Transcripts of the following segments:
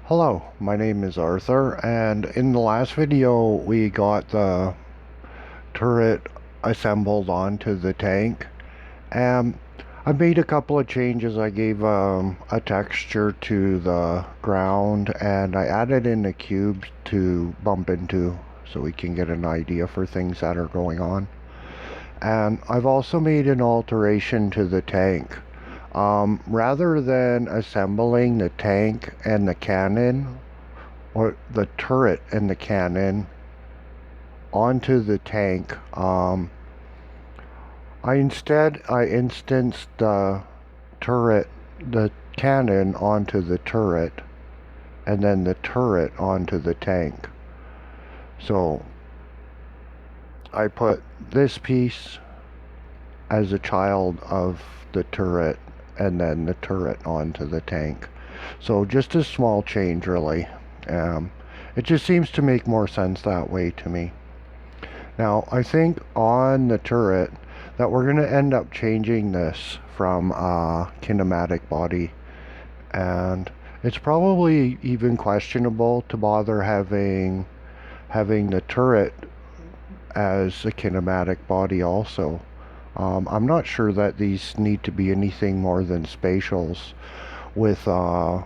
Hello, my name is Arthur, and in the last video we got the turret assembled onto the tank. And I made a couple of changes. I gave a texture to the ground, and I added in a cube to bump into so we can get an idea for things that are going on. And I've also made an alteration to the tank. Rather than assembling the tank and the cannon, or the turret and the cannon onto the tank, I instanced the turret, the cannon onto the turret, and then the turret onto the tank. So I put this piece as a child of the turret, and then the turret onto the tank. So just a small change, really. It just seems to make more sense that way to me. Now, I think on the turret that we're going to end up changing this from a kinematic body, and it's probably even questionable to bother having the turret as a kinematic body also. I'm not sure that these need to be anything more than spatials with a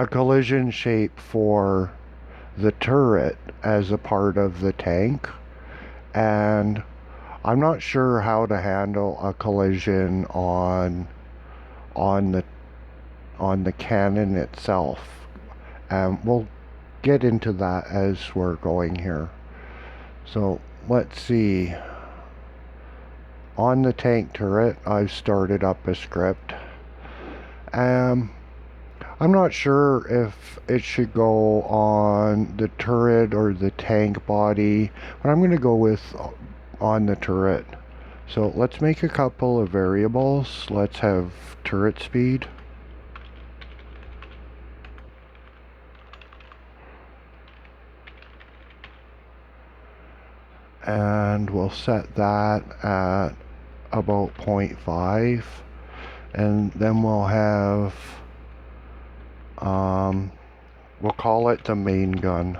collision shape for the turret as a part of the tank, and I'm not sure how to handle a collision on the on the cannon itself. We'll get into that as we're going here. So let's see. On the tank turret, I've started up a script. I'm not sure if it should go on the turret or the tank body, but I'm going to go with on the turret. So let's make a couple of variables. Let's have turret speed. And we'll set that at about 0.5. And then we'll have, we'll call it the main gun.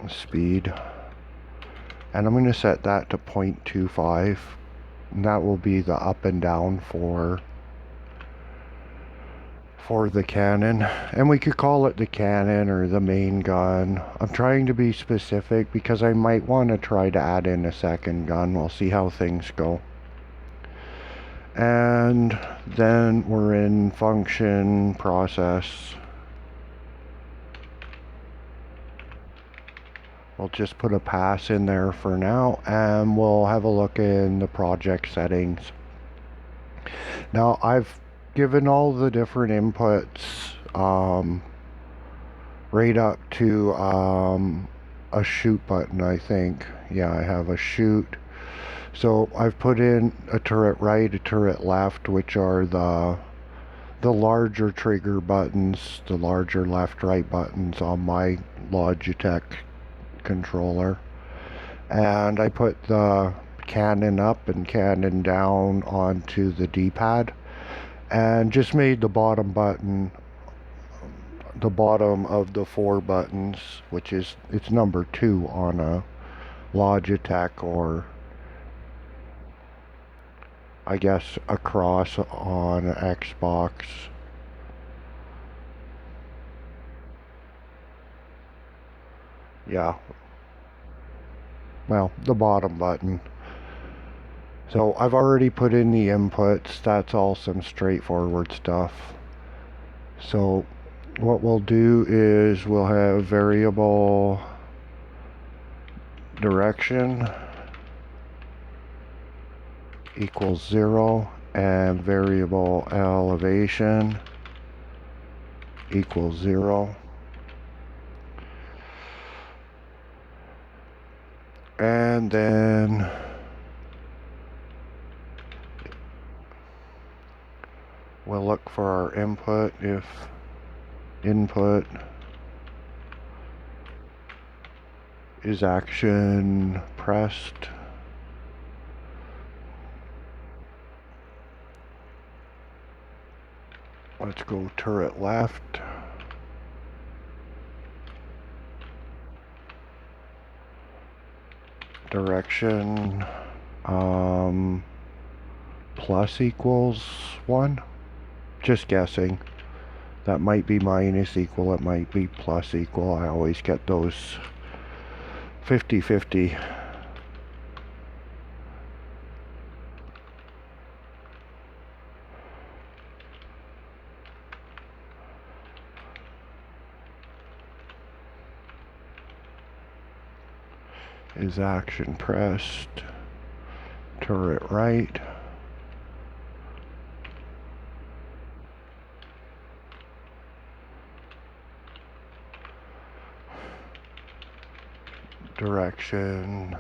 Speed, and I'm going to set that to 0.25, and that will be the up and down for the cannon. And we could call it the cannon or the main gun. I'm trying to be specific because I might want to try to add in a second gun. We'll see how things go. And then we're in function process. We'll just put a pass in there for now, and we'll have a look in the project settings. Now, I've given all the different inputs right up to a shoot button, I think. Yeah, I have a shoot. So I've put in a turret right, a turret left, which are the larger trigger buttons, the larger left-right buttons on my Logitech controller. And I put the cannon up and cannon down onto the D-pad, and just made the bottom button the bottom of the 4 buttons, which is, it's number 2 on a Logitech, or I guess across on an Xbox. Yeah, well, the bottom button. So I've already put in the inputs. That's all some straightforward stuff. So what we'll do is we'll have variable direction equals 0, and variable elevation equals 0. And then we'll look for our input. If input Is action pressed? Let's go turret left. Direction plus equals 1. Just guessing. That might be minus equal, it might be plus equal. I always get those 50-50. Is action pressed? Turret right. Direction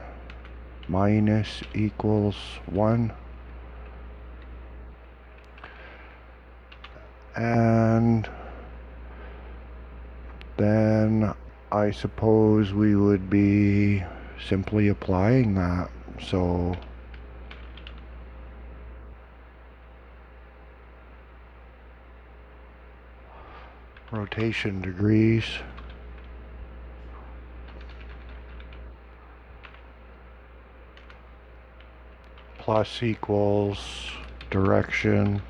minus equals 1. And then I suppose we would be simply applying that. So rotation degrees plus equals direction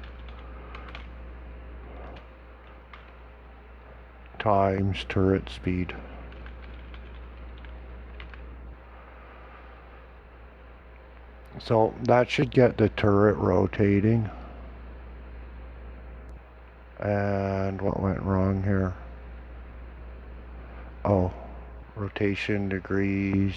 times turret speed. So that should get the turret rotating. And what went wrong here? Oh, rotation degrees.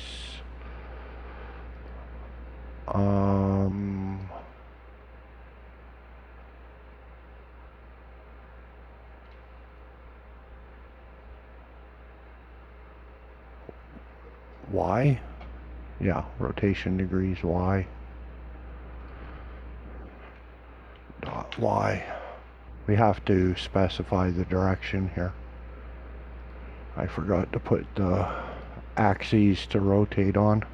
Y? Yeah, rotation degrees Y. Dot Y. We have to specify the direction here. I forgot to put the axes to rotate on.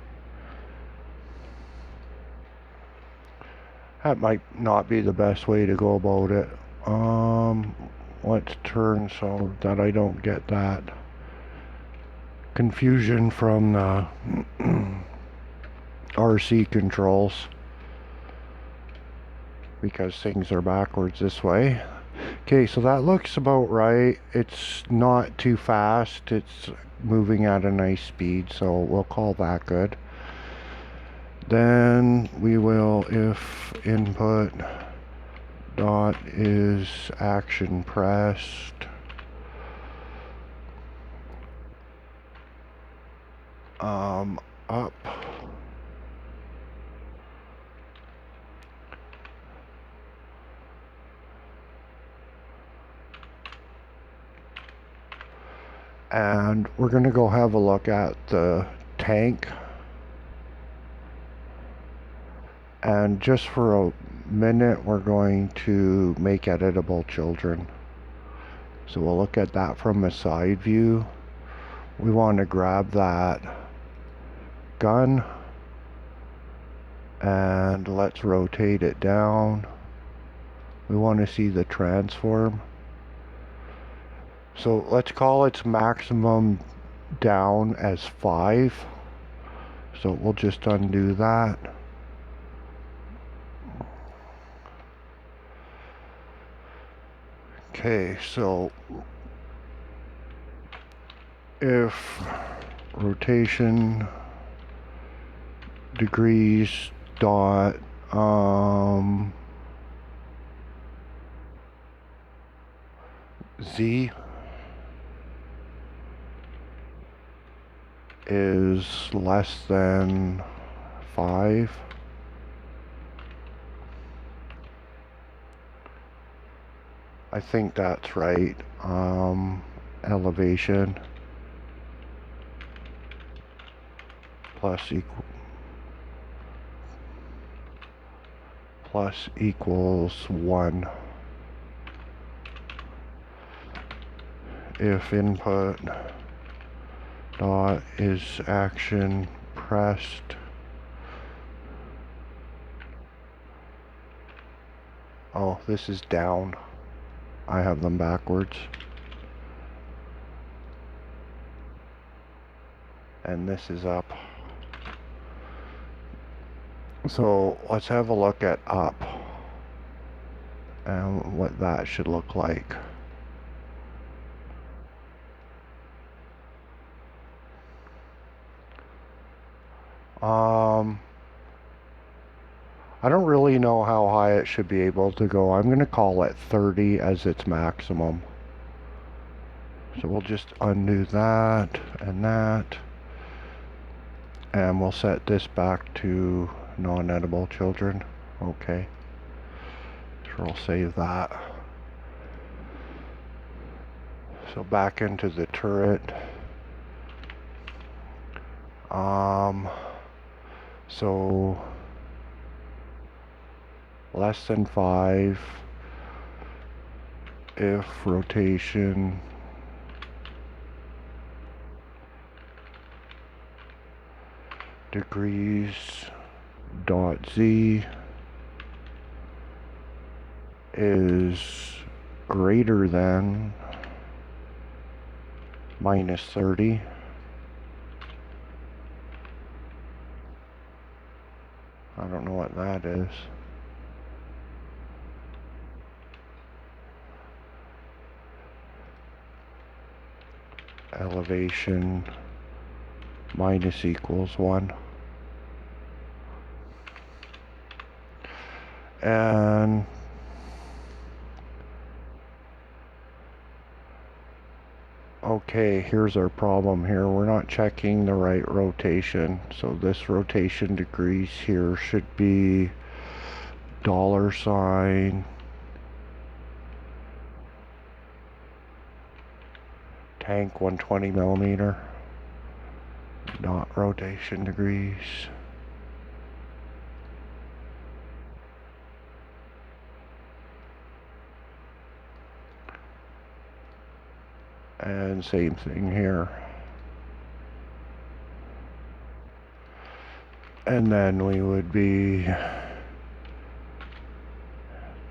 That might not be the best way to go about it. Let's turn so that I don't get that confusion from the RC controls, because things are backwards this way. Okay, so that looks about right. It's not too fast. It's moving at a nice speed, so we'll call that good. Then we will, if input dot is action pressed, up, and we're going to go have a look at the tank. And just for a minute, we're going to make editable children. So we'll look at that from a side view. We want to grab that gun and let's rotate it down. We want to see the transform. So let's call its maximum down as 5. So we'll just undo that. Okay, so if rotation degrees dot Z is less than 5, I think that's right. Elevation plus equals 1. If input dot is action pressed. Oh, this is down. I have them backwards. And this is up. So let's have a look at up and what that should look like. I don't really know how high it should be able to go. I'm going to call it 30 as its maximum. So we'll just undo that, and we'll set this back to non-edible children. Okay. So we'll save that. So back into the turret. So less than 5 if rotation degrees dot z is greater than minus 30. I don't know what that is. Elevation minus equals 1. And okay, here's our problem here. We're not checking the right rotation. So this rotation degrees here should be $, tank 120 millimeter, not rotation degrees. And same thing here. And then we would be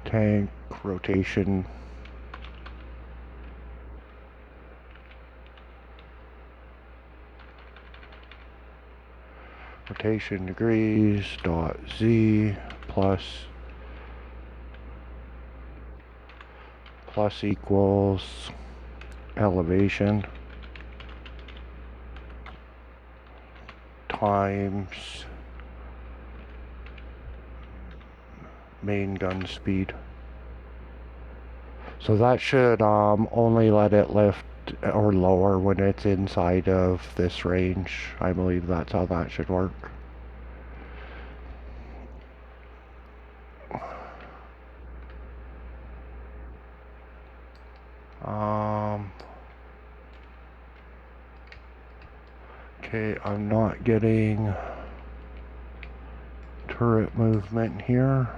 tank rotation degrees dot z plus equals elevation times main gun speed. So that should only let it lift or lower when it's inside of this range. I believe that's how that should work. Okay, I'm not getting turret movement here.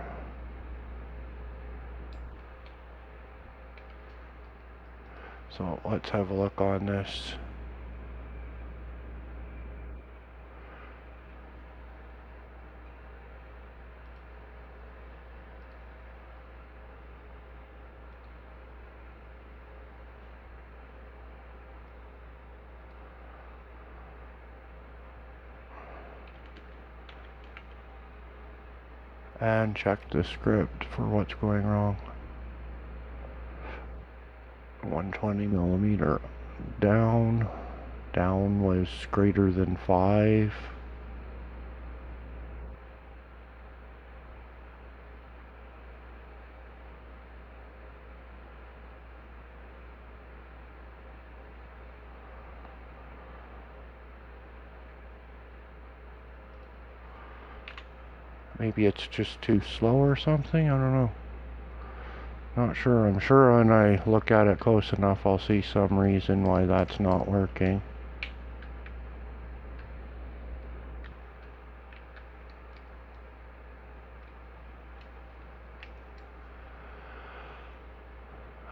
So let's have a look on this. And check the script for what's going wrong. 120 millimeter down. Down was greater than 5. Maybe it's just too slow or something, I don't know. Not sure. I'm sure when I look at it close enough I'll see some reason why that's not working.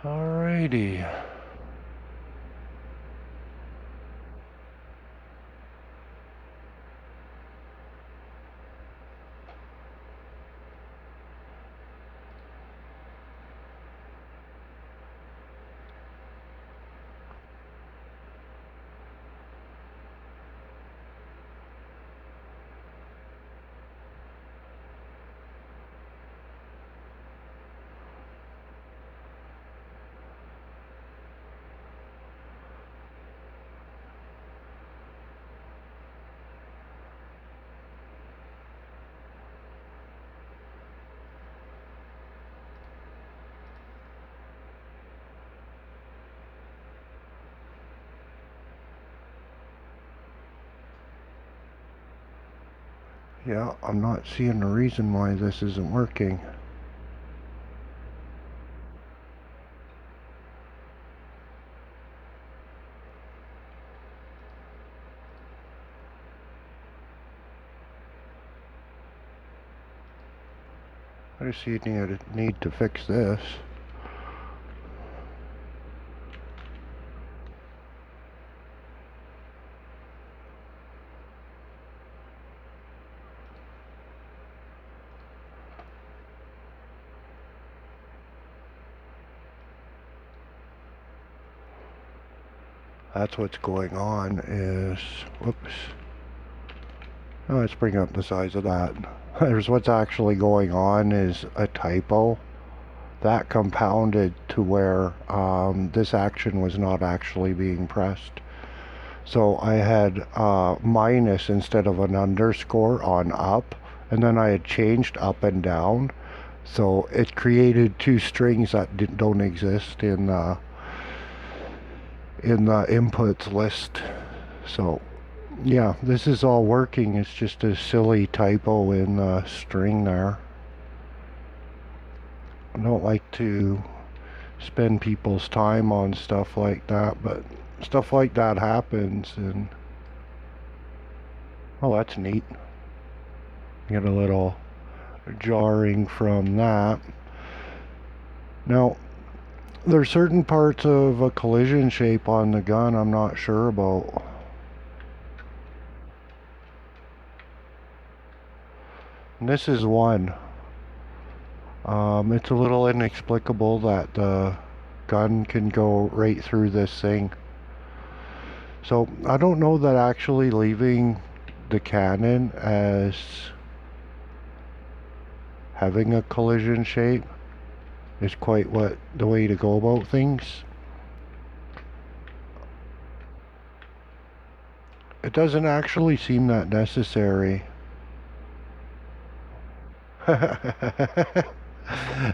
Alrighty. Yeah, I'm not seeing a reason why this isn't working. I just see you need to fix this. That's what's going on is, whoops. Oh, let's bring up the size of that. There's what's actually going on is a typo. That compounded to where this action was not actually being pressed. So I had minus instead of an underscore on up, and then I had changed up and down. So it created two strings that don't exist in the inputs list. So yeah, this is all working. It's just a silly typo in the string there. I don't like to spend people's time on stuff like that, but stuff like that happens, and oh, that's neat. Get a little jarring from that. Now, there's certain parts of a collision shape on the gun I'm not sure about. And this is one. It's a little inexplicable that the gun can go right through this thing. So I don't know that actually leaving the cannon as having a collision shape is quite what the way to go about things. It doesn't actually seem that necessary.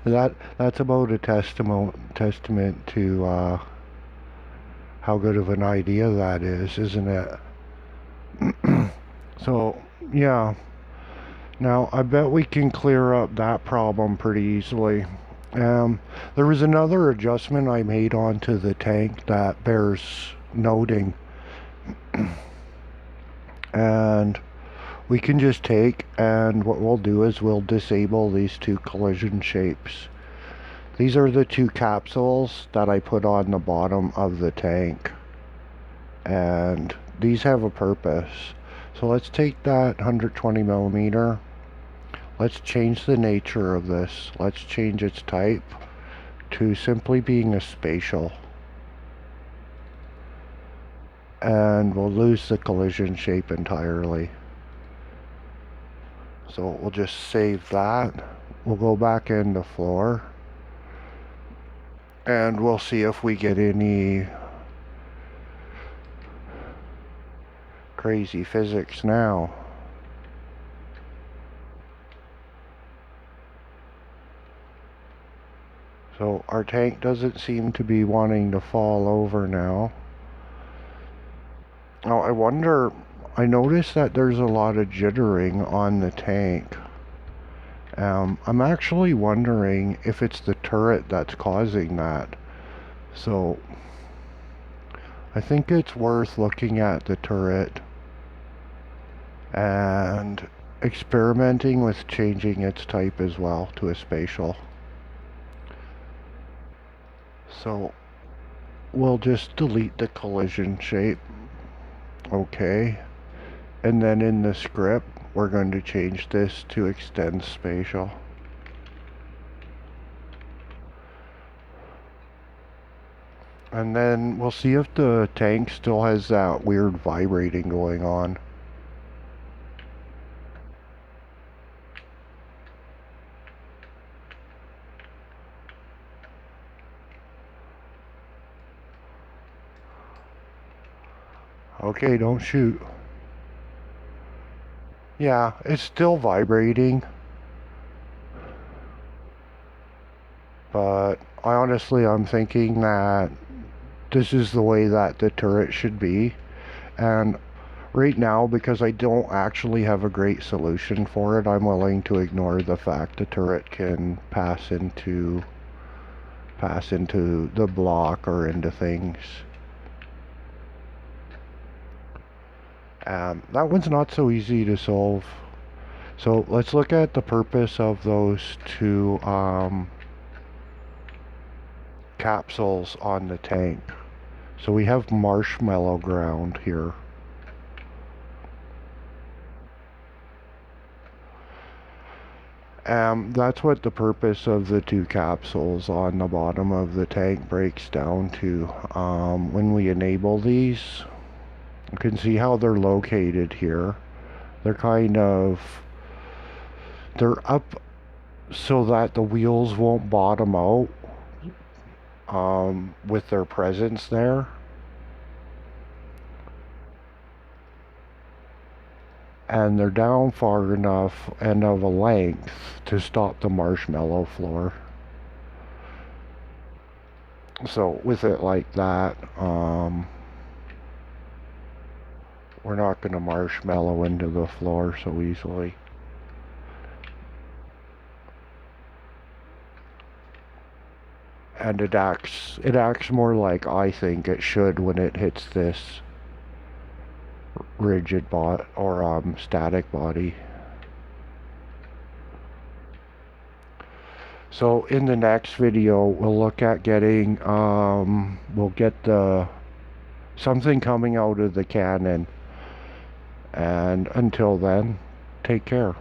That's about a testament to how good of an idea that is, isn't it? So yeah, now I bet we can clear up that problem pretty easily. There was another adjustment I made onto the tank that bears noting, and we can just take, and what we'll do is we'll disable these two collision shapes. These are the two capsules that I put on the bottom of the tank, and these have a purpose. So let's take that 120 millimeter. Let's change the nature of this. Let's change its type to simply being a spatial. And we'll lose the collision shape entirely. So we'll just save that. We'll go back into floor. And we'll see if we get any crazy physics now. So our tank doesn't seem to be wanting to fall over now. Oh, I wonder, I noticed that there's a lot of jittering on the tank. I'm actually wondering if it's the turret that's causing that. So I think it's worth looking at the turret and experimenting with changing its type as well to a spatial. So we'll just delete the collision shape. Okay. And then in the script, we're going to change this to extend spatial. And then we'll see if the tank still has that weird vibrating going on. Okay, don't shoot. Yeah, it's still vibrating. But I'm thinking that this is the way that the turret should be. And Right now, because I don't actually have a great solution for it, I'm willing to ignore the fact the turret can pass into the block or into things. That one's not so easy to solve. So let's look at the purpose of those two capsules on the tank. So we have marshmallow ground here. That's what the purpose of the two capsules on the bottom of the tank breaks down to. When we enable these, you can see how they're located here. They're they're up so that the wheels won't bottom out with their presence there. And they're down far enough and of a length to stop the marshmallow floor. So with it like that, we're not going to marshmallow into the floor so easily. And it acts more like I think it should when it hits this rigid static body. So in the next video, we'll look at getting, we'll get something coming out of the cannon. And until then, take care.